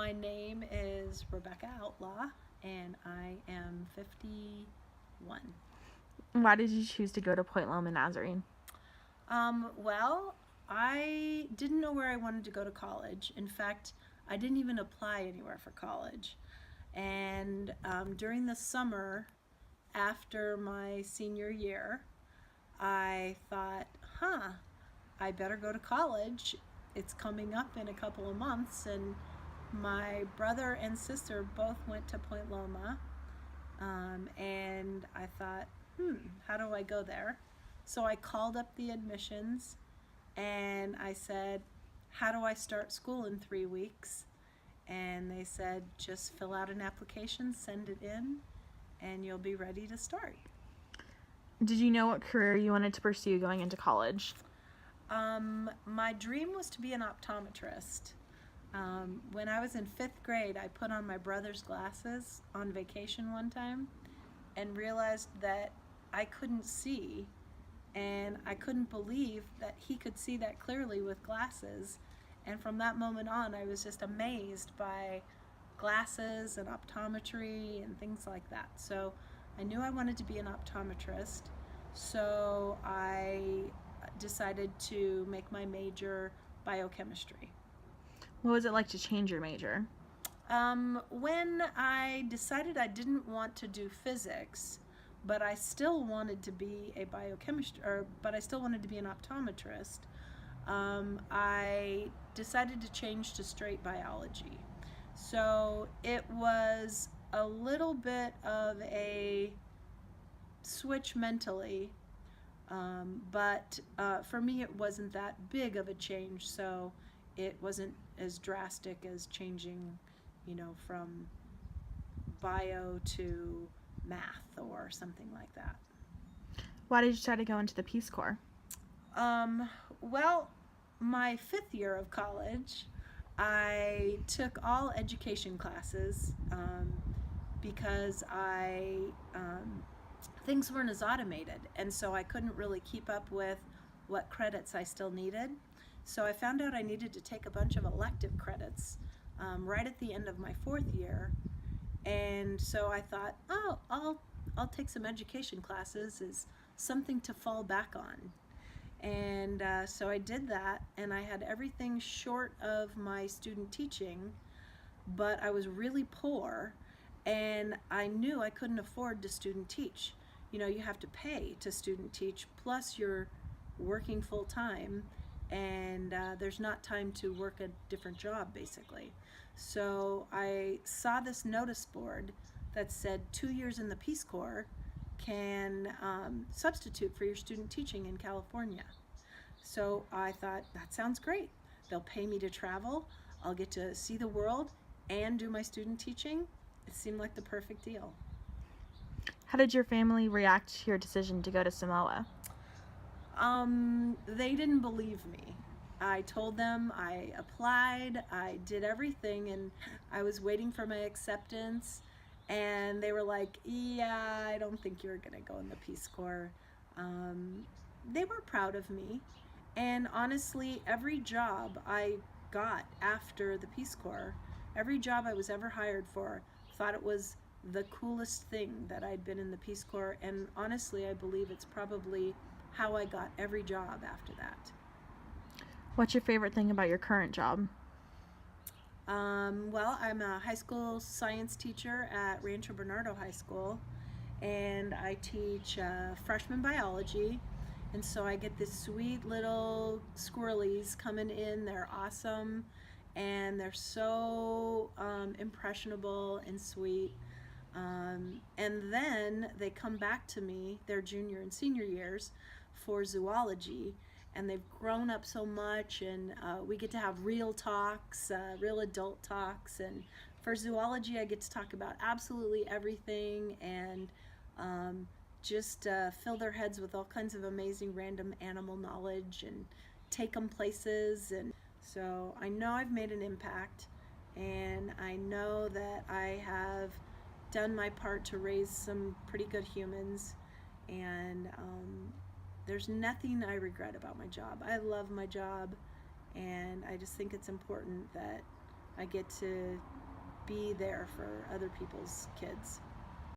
My name is Rebecca Outlaw, and I am 51. Why did you choose to go to Point Loma Nazarene? Well, I didn't know where I wanted to go to college. In fact, I didn't even apply anywhere for college. And during the summer after my senior year, I thought, huh, I better go to college. It's coming up in a couple of months, and my brother and sister both went to Point Loma, and I thought, how do I go there? So I called up the admissions and I said, how do I start school in 3 weeks? And they said, just fill out an application, send it in, and you'll be ready to start. Did you know what career you wanted to pursue going into college? My dream was to be an optometrist. When I was in 5th grade, I put on my brother's glasses on vacation one time and realized that I couldn't see, and I couldn't believe that he could see that clearly with glasses. And from that moment on, I was just amazed by glasses and optometry and things like that. So I knew I wanted to be an optometrist, so I decided to make my major biochemistry. What was it like to change your major? When I decided I didn't want to do physics, but I still wanted to be a biochemist, but I still wanted to be an optometrist, I decided to change to straight biology. So it was a little bit of a switch mentally, but for me it wasn't that big of a change, so it wasn't as drastic as changing, from bio to math or something like that. Why did you try to go into the Peace Corps? Well, my 5th year of college, I took all education classes because things weren't as automated, and so I couldn't really keep up with what credits I still needed. So I found out I needed to take a bunch of elective credits right at the end of my 4th year, and so I thought, oh, I'll take some education classes as something to fall back on. And so I did that, and I had everything short of my student teaching, but I was really poor, and I knew I couldn't afford to student teach. You have to pay to student teach, plus you're working full time, and there's not time to work a different job, basically. So I saw this notice board that said 2 years in the Peace Corps can substitute for your student teaching in California. So I thought, that sounds great. They'll pay me to travel, I'll get to see the world and do my student teaching. It seemed like the perfect deal. How did your family react to your decision to go to Samoa? They didn't believe me. I told them I applied, I did everything, and I was waiting for my acceptance. And they were like, yeah, I don't think you're going to go in the Peace Corps. They were proud of me. And honestly, every job I got after the Peace Corps, every job I was ever hired for, thought it was the coolest thing that I'd been in the Peace Corps. And honestly, I believe it's probably how I got every job after that. What's your favorite thing about your current job? Well, I'm a high school science teacher at Rancho Bernardo High School, and I teach freshman biology. And so I get these sweet little squirrelies coming in. They're awesome, and they're so impressionable and sweet. And then they come back to me their junior and senior years for zoology, and they've grown up so much, and we get to have real talks, real adult talks. And for zoology, I get to talk about absolutely everything, and just fill their heads with all kinds of amazing random animal knowledge and take them places. And so I know I've made an impact, and I know that I have done my part to raise some pretty good humans, and there's nothing I regret about my job. I love my job, and I just think it's important that I get to be there for other people's kids.